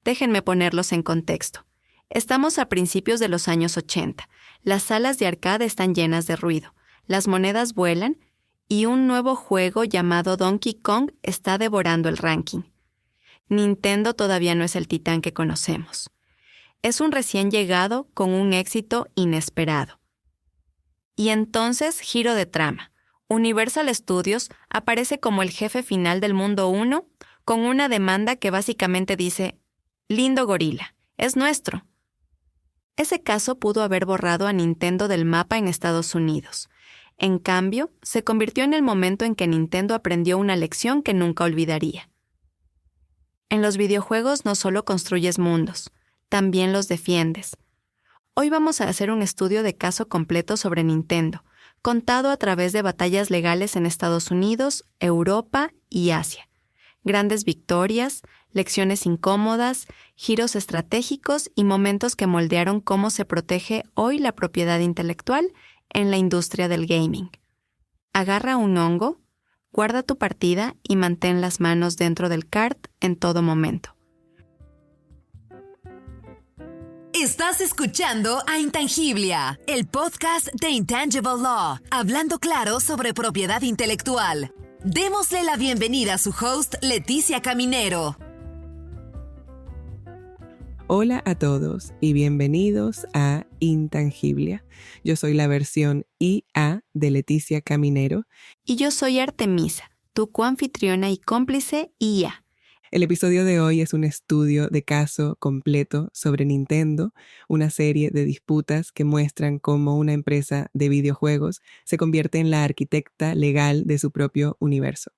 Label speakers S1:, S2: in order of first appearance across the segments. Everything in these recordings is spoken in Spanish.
S1: Déjenme ponerlos en contexto. Estamos a principios de los años 80. Las salas de arcade están llenas de ruido, las monedas vuelan y un nuevo juego llamado Donkey Kong está devorando el ranking. Nintendo todavía no es el titán que conocemos. Es un recién llegado con un éxito inesperado. Y entonces, giro de trama. Universal Studios aparece como el jefe final del mundo 1 con una demanda que básicamente dice: «Lindo gorila, es nuestro». Ese caso pudo haber borrado a Nintendo del mapa en Estados Unidos. En cambio, se convirtió en el momento en que Nintendo aprendió una lección que nunca olvidaría. En los videojuegos no solo construyes mundos, también los defiendes. Hoy vamos a hacer un estudio de caso completo sobre Nintendo, contado a través de batallas legales en Estados Unidos, Europa y Asia. Grandes victorias, lecciones incómodas, giros estratégicos y momentos que moldearon cómo se protege hoy la propiedad intelectual en la industria del gaming. Agarra un hongo, guarda tu partida y mantén las manos dentro del kart en todo momento.
S2: Estás escuchando a Intangiblia, el podcast de Intangible Law, hablando claro sobre propiedad intelectual. Démosle la bienvenida a su host, Leticia Caminero.
S3: Hola a todos y bienvenidos a Intangiblia. Yo soy la versión IA de Leticia Caminero.
S1: Y yo soy Artemisa, tu coanfitriona y cómplice IA.
S3: El episodio de hoy es un estudio de caso completo sobre Nintendo, una serie de disputas que muestran cómo una empresa de videojuegos se convierte en la arquitecta legal de su propio universo.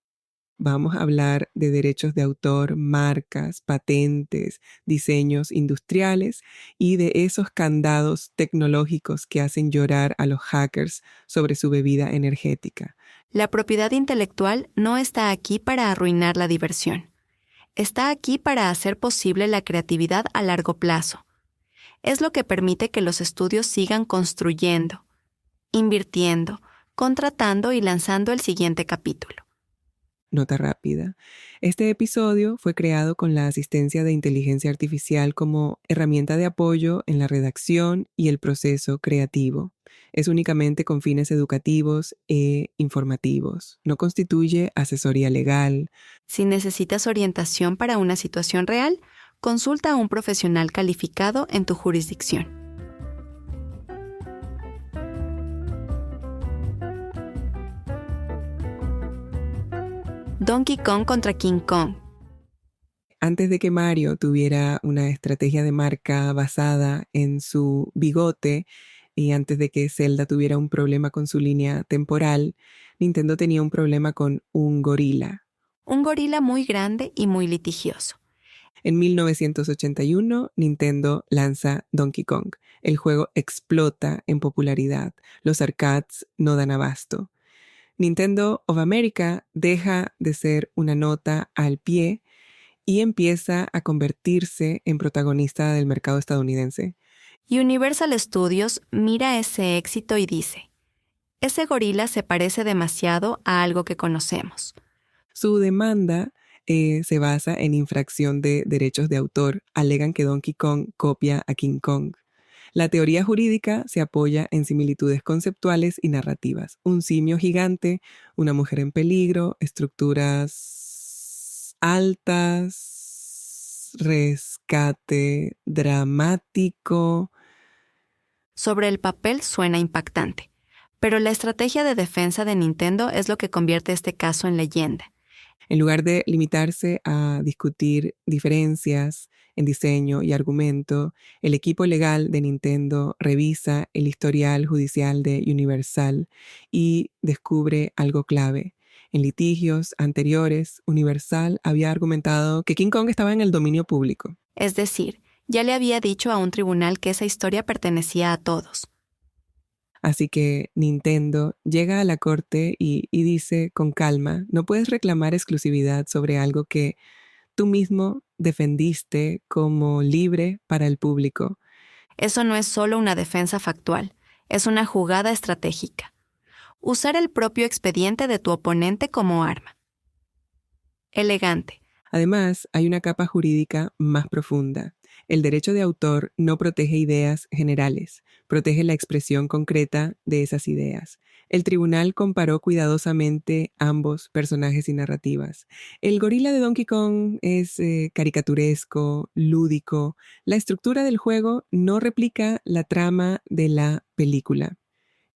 S3: Vamos a hablar de derechos de autor, marcas, patentes, diseños industriales y de esos candados tecnológicos que hacen llorar a los hackers sobre su bebida energética.
S1: La propiedad intelectual no está aquí para arruinar la diversión. Está aquí para hacer posible la creatividad a largo plazo. Es lo que permite que los estudios sigan construyendo, invirtiendo, contratando y lanzando el siguiente capítulo.
S3: Nota rápida. Este episodio fue creado con la asistencia de inteligencia artificial como herramienta de apoyo en la redacción y el proceso creativo. Es únicamente con fines educativos e informativos. No constituye asesoría legal.
S1: Si necesitas orientación para una situación real, consulta a un profesional calificado en tu jurisdicción. Donkey Kong contra King Kong.
S3: Antes de que Mario tuviera una estrategia de marca basada en su bigote y antes de que Zelda tuviera un problema con su línea temporal, Nintendo tenía un problema con un gorila.
S1: Un gorila muy grande y muy litigioso.
S3: En 1981, Nintendo lanza Donkey Kong. El juego explota en popularidad. Los arcades no dan abasto. Nintendo of America deja de ser una nota al pie y empieza a convertirse en protagonista del mercado estadounidense.
S1: Universal Studios mira ese éxito y dice: ese gorila se parece demasiado a algo que conocemos.
S3: Su demanda se basa en infracción de derechos de autor. Alegan que Donkey Kong copia a King Kong. La teoría jurídica se apoya en similitudes conceptuales y narrativas. Un simio gigante, una mujer en peligro, estructuras altas, rescate dramático.
S1: Sobre el papel suena impactante, pero la estrategia de defensa de Nintendo es lo que convierte este caso en leyenda.
S3: En lugar de limitarse a discutir diferencias en diseño y argumento, el equipo legal de Nintendo revisa el historial judicial de Universal y descubre algo clave. En litigios anteriores, Universal había argumentado que King Kong estaba en el dominio público.
S1: Es decir, ya le había dicho a un tribunal que esa historia pertenecía a todos.
S3: Así que Nintendo llega a la corte y dice con calma: no puedes reclamar exclusividad sobre algo que tú mismo defendiste como libre para el público.
S1: Eso no es solo una defensa factual, es una jugada estratégica. Usar el propio expediente de tu oponente como arma. Elegante,
S3: Además, hay una capa jurídica más profunda. El derecho de autor no protege ideas generales, protege la expresión concreta de esas ideas. El tribunal comparó cuidadosamente ambos personajes y narrativas. El gorila de Donkey Kong es caricaturesco, lúdico. La estructura del juego no replica la trama de la película.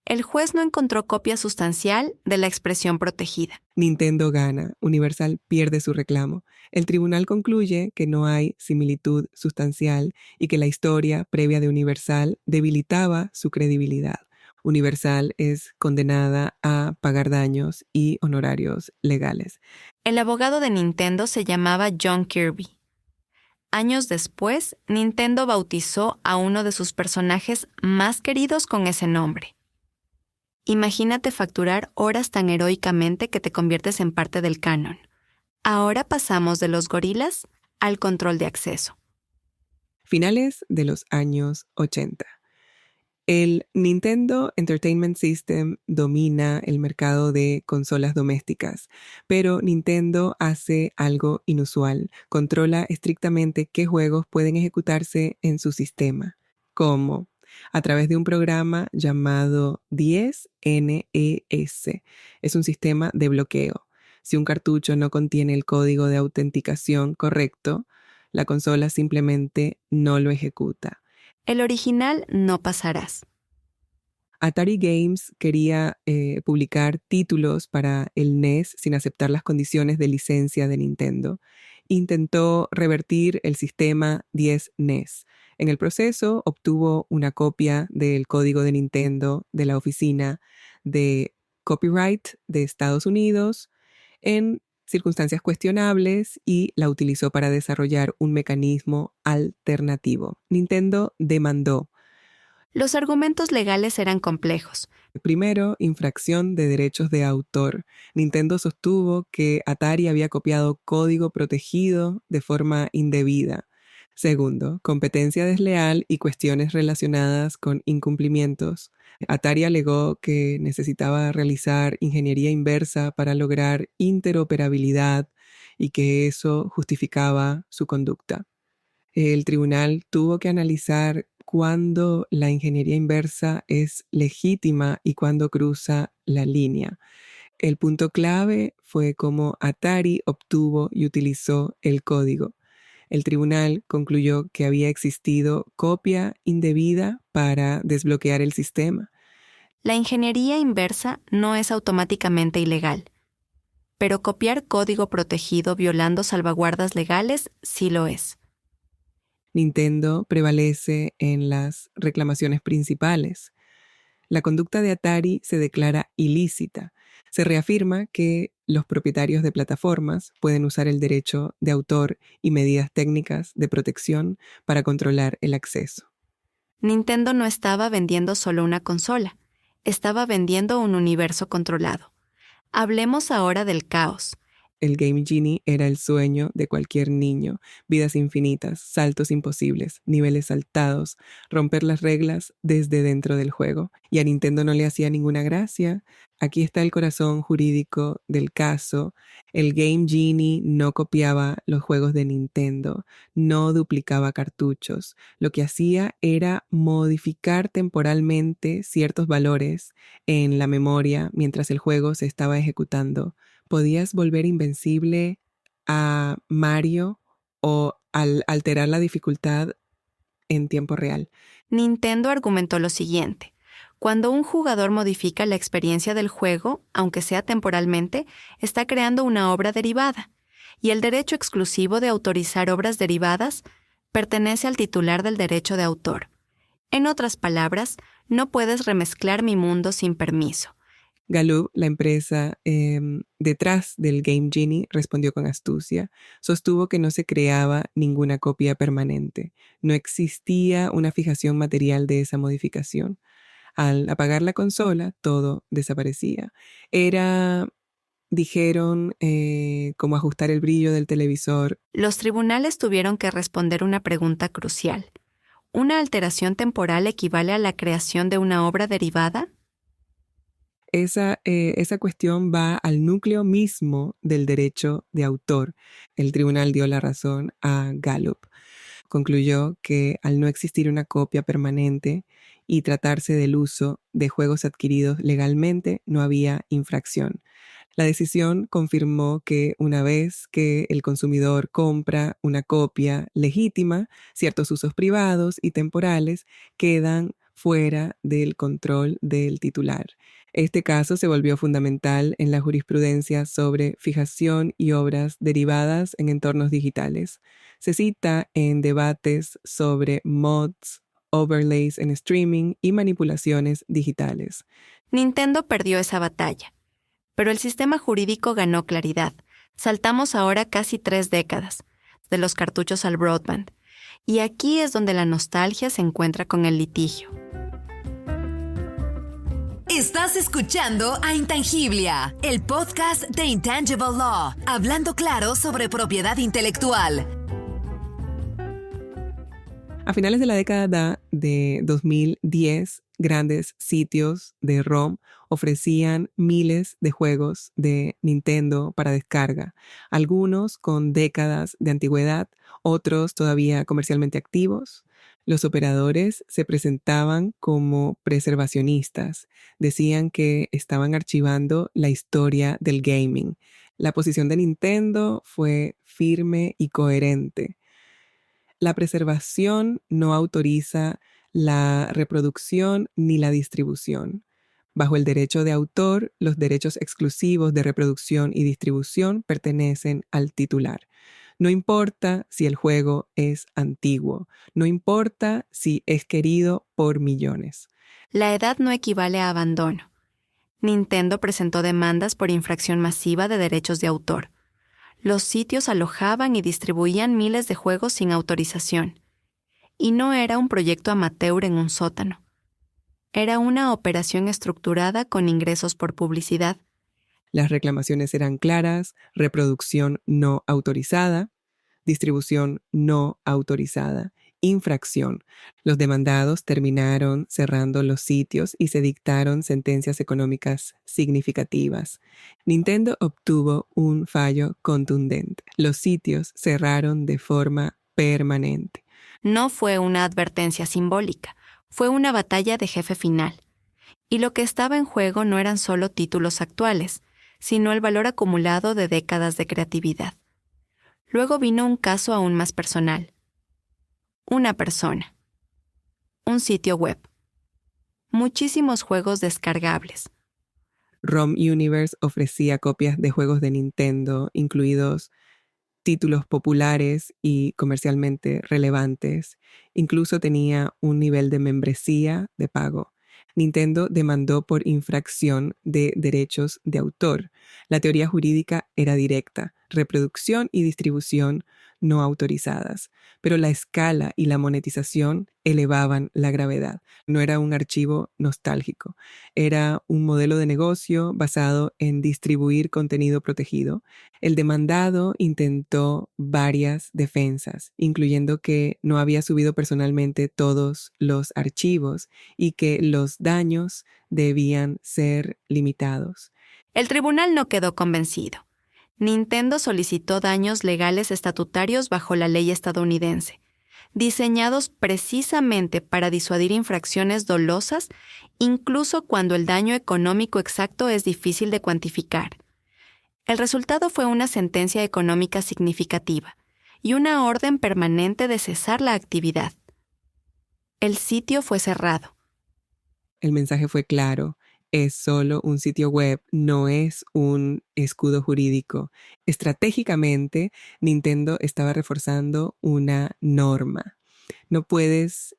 S1: El juez no encontró copia sustancial de la expresión protegida.
S3: Nintendo gana, Universal pierde su reclamo. El tribunal concluye que no hay similitud sustancial y que la historia previa de Universal debilitaba su credibilidad. Universal es condenada a pagar daños y honorarios legales.
S1: El abogado de Nintendo se llamaba John Kirby. Años después, Nintendo bautizó a uno de sus personajes más queridos con ese nombre. Imagínate facturar horas tan heroicamente que te conviertes en parte del canon. Ahora pasamos de los gorilas al control de acceso.
S3: Finales de los años 80. El Nintendo Entertainment System domina el mercado de consolas domésticas, pero Nintendo hace algo inusual. Controla estrictamente qué juegos pueden ejecutarse en su sistema. ¿Cómo? A través de un programa llamado 10NES. Es un sistema de bloqueo. Si un cartucho no contiene el código de autenticación correcto, la consola simplemente no lo ejecuta.
S1: El original no pasarás.
S3: Atari Games quería publicar títulos para el NES sin aceptar las condiciones de licencia de Nintendo. Intentó revertir el sistema 10NES. En el proceso obtuvo una copia del código de Nintendo de la Oficina de Copyright de Estados Unidos en circunstancias cuestionables y la utilizó para desarrollar un mecanismo alternativo. Nintendo demandó.
S1: Los argumentos legales eran complejos.
S3: Primero, infracción de derechos de autor. Nintendo sostuvo que Atari había copiado código protegido de forma indebida. Segundo, competencia desleal y cuestiones relacionadas con incumplimientos. Atari alegó que necesitaba realizar ingeniería inversa para lograr interoperabilidad y que eso justificaba su conducta. El tribunal tuvo que analizar cuándo la ingeniería inversa es legítima y cuándo cruza la línea. El punto clave fue cómo Atari obtuvo y utilizó el código. El tribunal concluyó que había existido copia indebida para desbloquear el sistema.
S1: La ingeniería inversa no es automáticamente ilegal, pero copiar código protegido violando salvaguardas legales sí lo es.
S3: Nintendo prevalece en las reclamaciones principales. La conducta de Atari se declara ilícita. Se reafirma que los propietarios de plataformas pueden usar el derecho de autor y medidas técnicas de protección para controlar el acceso.
S1: Nintendo no estaba vendiendo solo una consola, estaba vendiendo un universo controlado. Hablemos ahora del caos.
S3: El Game Genie era el sueño de cualquier niño. Vidas infinitas, saltos imposibles, niveles saltados, romper las reglas desde dentro del juego. Y a Nintendo no le hacía ninguna gracia. Aquí está el corazón jurídico del caso. El Game Genie no copiaba los juegos de Nintendo, no duplicaba cartuchos. Lo que hacía era modificar temporalmente ciertos valores en la memoria mientras el juego se estaba ejecutando. Podías volver invencible a Mario o al alterar la dificultad en tiempo real.
S1: Nintendo argumentó lo siguiente. Cuando un jugador modifica la experiencia del juego, aunque sea temporalmente, está creando una obra derivada, y el derecho exclusivo de autorizar obras derivadas pertenece al titular del derecho de autor. En otras palabras, no puedes remezclar mi mundo sin permiso.
S3: Galoob, la empresa detrás del Game Genie, respondió con astucia. Sostuvo que no se creaba ninguna copia permanente. No existía una fijación material de esa modificación. Al apagar la consola, todo desaparecía. Era, dijeron, como ajustar el brillo del televisor.
S1: Los tribunales tuvieron que responder una pregunta crucial. ¿Una alteración temporal equivale a la creación de una obra derivada?
S3: esa cuestión va al núcleo mismo del derecho de autor. El tribunal dio la razón a Gallup. Concluyó que al no existir una copia permanente y tratarse del uso de juegos adquiridos legalmente, no había infracción. La decisión confirmó que una vez que el consumidor compra una copia legítima, ciertos usos privados y temporales quedan fuera del control del titular. Este caso se volvió fundamental en la jurisprudencia sobre fijación y obras derivadas en entornos digitales. Se cita en debates sobre mods, overlays en streaming y manipulaciones digitales.
S1: Nintendo perdió esa batalla, pero el sistema jurídico ganó claridad. Saltamos ahora casi 3 décadas, de los cartuchos al broadband, y aquí es donde la nostalgia se encuentra con el litigio.
S2: Estás escuchando a Intangiblia, el podcast de Intangible Law, hablando claro sobre propiedad intelectual.
S3: A finales de la década de 2010, grandes sitios de ROM ofrecían miles de juegos de Nintendo para descarga, algunos con décadas de antigüedad, otros todavía comercialmente activos. Los operadores se presentaban como preservacionistas, decían que estaban archivando la historia del gaming. La posición de Nintendo fue firme y coherente. La preservación no autoriza la reproducción ni la distribución. Bajo el derecho de autor, los derechos exclusivos de reproducción y distribución pertenecen al titular. No importa si el juego es antiguo, no importa si es querido por millones.
S1: La edad no equivale a abandono. Nintendo presentó demandas por infracción masiva de derechos de autor. Los sitios alojaban y distribuían miles de juegos sin autorización. Y no era un proyecto amateur en un sótano. Era una operación estructurada con ingresos por publicidad.
S3: Las reclamaciones eran claras: reproducción no autorizada, distribución no autorizada, infracción. Los demandados terminaron cerrando los sitios y se dictaron sentencias económicas significativas. Nintendo obtuvo un fallo contundente. Los sitios cerraron de forma permanente.
S1: No fue una advertencia simbólica, fue una batalla de jefe final. Y lo que estaba en juego no eran solo títulos actuales, sino el valor acumulado de décadas de creatividad. Luego vino un caso aún más personal. Una persona. Un sitio web. Muchísimos juegos descargables.
S3: ROM Universe ofrecía copias de juegos de Nintendo, incluidos títulos populares y comercialmente relevantes. Incluso tenía un nivel de membresía de pago. Nintendo demandó por infracción de derechos de autor. La teoría jurídica era directa: reproducción y distribución no autorizadas, pero la escala y la monetización elevaban la gravedad. No era un archivo nostálgico, era un modelo de negocio basado en distribuir contenido protegido. El demandado intentó varias defensas, incluyendo que no había subido personalmente todos los archivos y que los daños debían ser limitados.
S1: El tribunal no quedó convencido. Nintendo solicitó daños legales estatutarios bajo la ley estadounidense, diseñados precisamente para disuadir infracciones dolosas, incluso cuando el daño económico exacto es difícil de cuantificar. El resultado fue una sentencia económica significativa y una orden permanente de cesar la actividad. El sitio fue cerrado.
S3: El mensaje fue claro: es solo un sitio web, no es un escudo jurídico. Estratégicamente, Nintendo estaba reforzando una norma. No puedes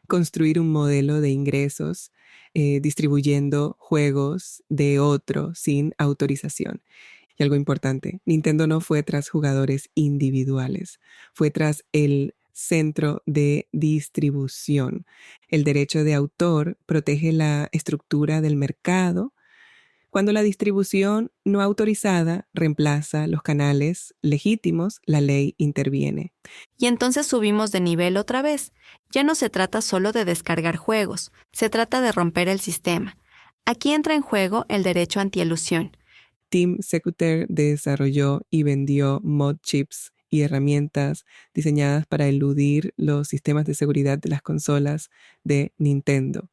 S3: construir un modelo de ingresos distribuyendo juegos de otro sin autorización. Y algo importante, Nintendo no fue tras jugadores individuales, fue tras el centro de distribución. El derecho de autor protege la estructura del mercado. Cuando la distribución no autorizada reemplaza los canales legítimos, la ley interviene.
S1: Y entonces subimos de nivel otra vez. Ya no se trata solo de descargar juegos, se trata de romper el sistema. Aquí entra en juego el derecho antielusión.
S3: Tim Secuter desarrolló y vendió mod chips y herramientas diseñadas para eludir los sistemas de seguridad de las consolas de Nintendo.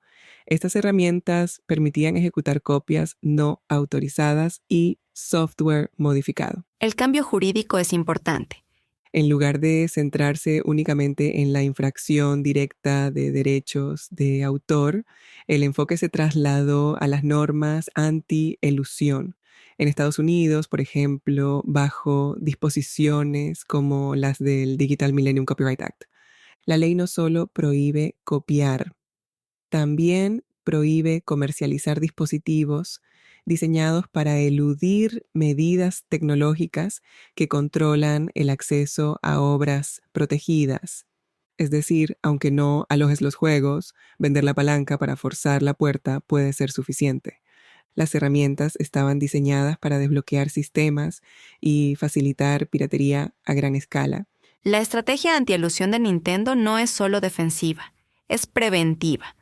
S3: Estas herramientas permitían ejecutar copias no autorizadas y software modificado.
S1: El cambio jurídico es importante.
S3: En lugar de centrarse únicamente en la infracción directa de derechos de autor, el enfoque se trasladó a las normas anti-elusión. En Estados Unidos, por ejemplo, bajo disposiciones como las del Digital Millennium Copyright Act. La ley no solo prohíbe copiar, también prohíbe comercializar dispositivos diseñados para eludir medidas tecnológicas que controlan el acceso a obras protegidas. Es decir, aunque no alojes los juegos, vender la palanca para forzar la puerta puede ser suficiente. Las herramientas estaban diseñadas para desbloquear sistemas y facilitar piratería a gran escala.
S1: La estrategia antielusión de Nintendo no es solo defensiva, es preventiva.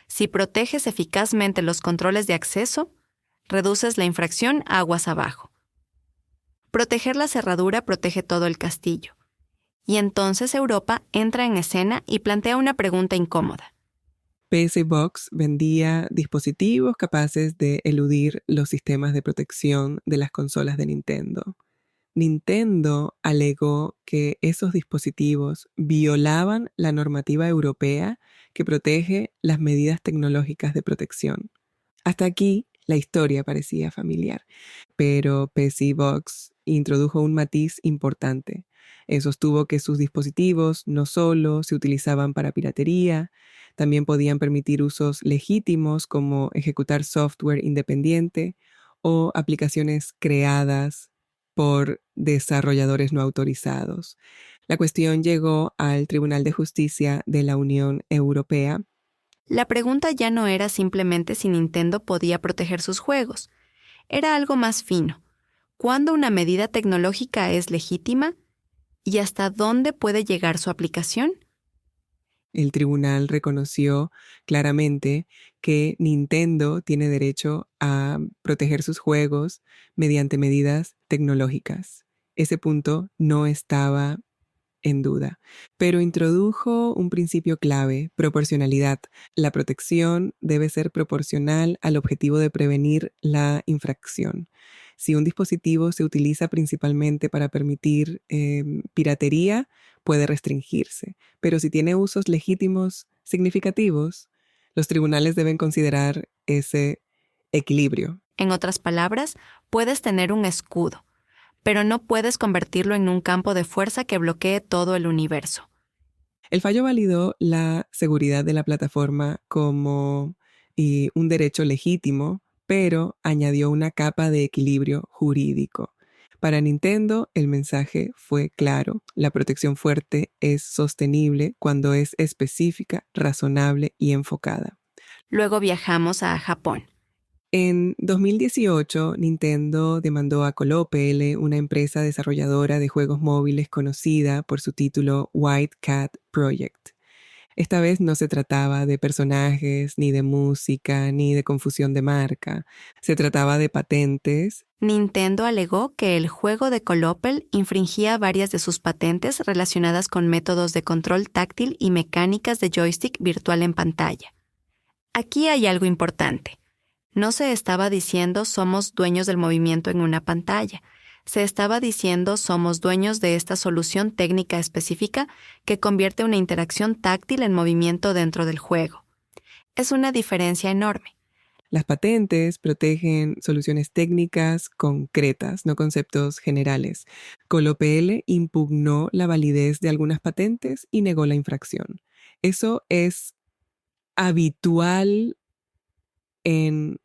S1: Si proteges eficazmente los controles de acceso, reduces la infracción aguas abajo. Proteger la cerradura protege todo el castillo. Y entonces Europa entra en escena y plantea una pregunta incómoda.
S3: PS Box vendía dispositivos capaces de eludir los sistemas de protección de las consolas de Nintendo. Nintendo alegó que esos dispositivos violaban la normativa europea que protege las medidas tecnológicas de protección. Hasta aquí la historia parecía familiar, pero PC Box introdujo un matiz importante. Sostuvo que sus dispositivos no solo se utilizaban para piratería, también podían permitir usos legítimos como ejecutar software independiente o aplicaciones creadas por desarrolladores no autorizados. La cuestión llegó al Tribunal de Justicia de la Unión Europea.
S1: La pregunta ya no era simplemente si Nintendo podía proteger sus juegos. Era algo más fino. ¿Cuándo una medida tecnológica es legítima? ¿Y hasta dónde puede llegar su aplicación?
S3: El tribunal reconoció claramente que Nintendo tiene derecho a proteger sus juegos mediante medidas tecnológicas. Ese punto no estaba en duda, pero introdujo un principio clave: proporcionalidad. La protección debe ser proporcional al objetivo de prevenir la infracción. Si un dispositivo se utiliza principalmente para permitir piratería, puede restringirse, pero si tiene usos legítimos significativos, los tribunales deben considerar ese equilibrio.
S1: En otras palabras, puedes tener un escudo, pero no puedes convertirlo en un campo de fuerza que bloquee todo el universo.
S3: El fallo validó la seguridad de la plataforma como un derecho legítimo, pero añadió una capa de equilibrio jurídico. Para Nintendo, el mensaje fue claro: la protección fuerte es sostenible cuando es específica, razonable y enfocada.
S1: Luego viajamos a Japón.
S3: En 2018, Nintendo demandó a Colopel, una empresa desarrolladora de juegos móviles conocida por su título White Cat Project. Esta vez no se trataba de personajes, ni de música, ni de confusión de marca. Se trataba de patentes.
S1: Nintendo alegó que el juego de Colopel infringía varias de sus patentes relacionadas con métodos de control táctil y mecánicas de joystick virtual en pantalla. Aquí hay algo importante. No se estaba diciendo somos dueños del movimiento en una pantalla. Se estaba diciendo somos dueños de esta solución técnica específica que convierte una interacción táctil en movimiento dentro del juego. Es una diferencia enorme.
S3: Las patentes protegen soluciones técnicas concretas, no conceptos generales. Colopel impugnó la validez de algunas patentes y negó la infracción. Eso es habitual en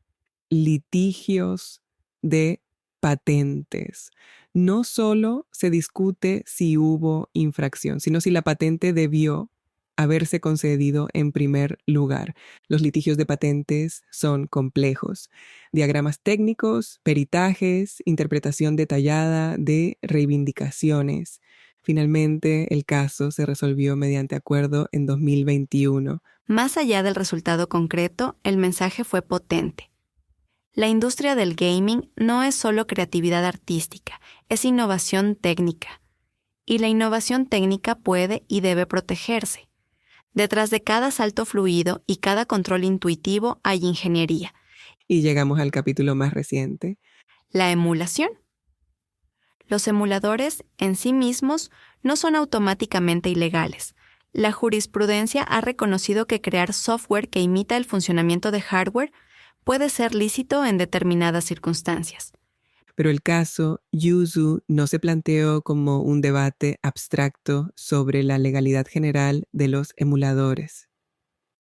S3: litigios de patentes. No solo se discute si hubo infracción, sino si la patente debió haberse concedido en primer lugar. Los litigios de patentes son complejos. Diagramas técnicos, peritajes, interpretación detallada de reivindicaciones. Finalmente, el caso se resolvió mediante acuerdo en 2021.
S1: Más allá del resultado concreto, el mensaje fue potente. La industria del gaming no es solo creatividad artística, es innovación técnica. Y la innovación técnica puede y debe protegerse. Detrás de cada salto fluido y cada control intuitivo hay ingeniería.
S3: Y llegamos al capítulo más reciente.
S1: La emulación. Los emuladores en sí mismos no son automáticamente ilegales. La jurisprudencia ha reconocido que crear software que imita el funcionamiento de hardware puede ser lícito en determinadas circunstancias.
S3: Pero el caso Yuzu no se planteó como un debate abstracto sobre la legalidad general de los emuladores.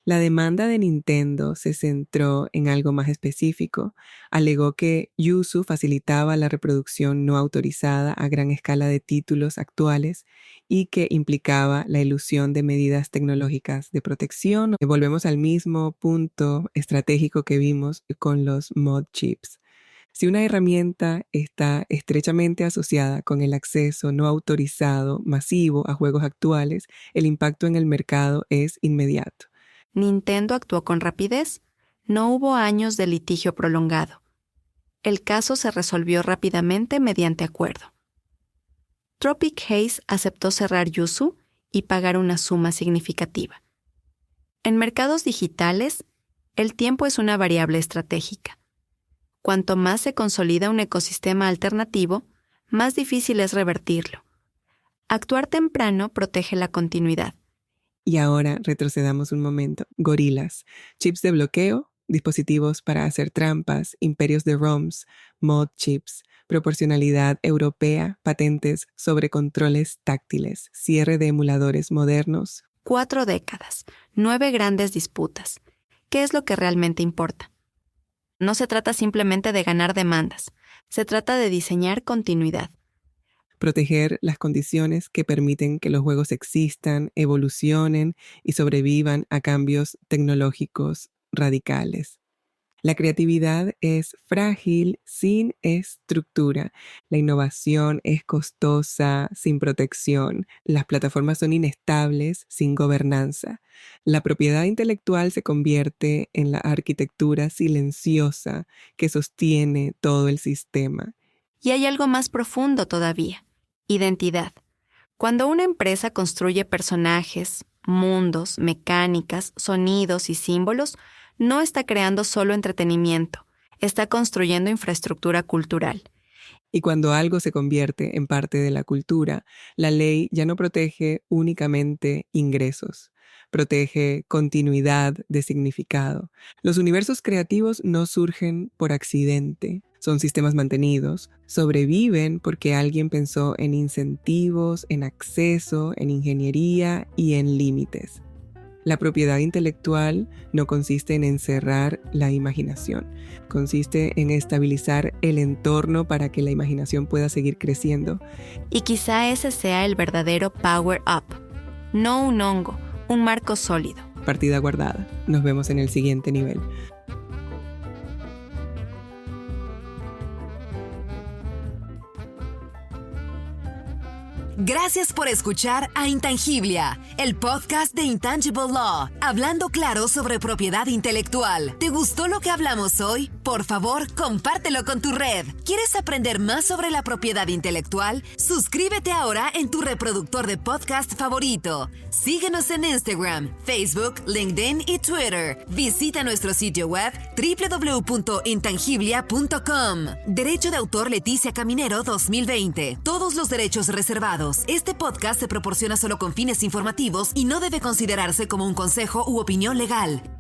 S3: La demanda de Nintendo se centró en algo más específico. Alegó que Yuzu facilitaba la reproducción no autorizada a gran escala de títulos actuales y que implicaba la ilusión de medidas tecnológicas de protección. Volvemos al mismo punto estratégico que vimos con los mod chips. Si una herramienta está estrechamente asociada con el acceso no autorizado masivo a juegos actuales, el impacto en el mercado es inmediato.
S1: Nintendo actuó con rapidez. No hubo años de litigio prolongado. El caso se resolvió rápidamente mediante acuerdo. Tropic Haze aceptó cerrar Yuzu y pagar una suma significativa. En mercados digitales, el tiempo es una variable estratégica. Cuanto más se consolida un ecosistema alternativo, más difícil es revertirlo. Actuar temprano protege la continuidad.
S3: Y ahora retrocedamos un momento. Gorilas, chips de bloqueo, dispositivos para hacer trampas, imperios de ROMs, mod chips, proporcionalidad europea, patentes sobre controles táctiles, cierre de emuladores modernos.
S1: 4 décadas, 9 grandes disputas. ¿Qué es lo que realmente importa? No se trata simplemente de ganar demandas, se trata de diseñar continuidad.
S3: Proteger las condiciones que permiten que los juegos existan, evolucionen y sobrevivan a cambios tecnológicos radicales. La creatividad es frágil sin estructura. La innovación es costosa sin protección. Las plataformas son inestables sin gobernanza. La propiedad intelectual se convierte en la arquitectura silenciosa que sostiene todo el sistema.
S1: Y hay algo más profundo todavía. Identidad. Cuando una empresa construye personajes, mundos, mecánicas, sonidos y símbolos, no está creando solo entretenimiento, está construyendo infraestructura cultural.
S3: Y cuando algo se convierte en parte de la cultura, la ley ya no protege únicamente ingresos, protege continuidad de significado. Los universos creativos no surgen por accidente. Son sistemas mantenidos, sobreviven porque alguien pensó en incentivos, en acceso, en ingeniería y en límites. La propiedad intelectual no consiste en encerrar la imaginación, consiste en estabilizar el entorno para que la imaginación pueda seguir creciendo.
S1: Y quizá ese sea el verdadero power up, no un hongo, un marco sólido.
S3: Partida guardada. Nos vemos en el siguiente nivel.
S2: Gracias por escuchar a Intangiblia, el podcast de Intangible Law, hablando claro sobre propiedad intelectual. ¿Te gustó lo que hablamos hoy? Por favor, compártelo con tu red. ¿Quieres aprender más sobre la propiedad intelectual? Suscríbete ahora en tu reproductor de podcast favorito. Síguenos en Instagram, Facebook, LinkedIn y Twitter. Visita nuestro sitio web www.intangiblia.com. Derecho de autor Leticia Caminero 2020. Todos los derechos reservados. Este podcast se proporciona solo con fines informativos y no debe considerarse como un consejo u opinión legal.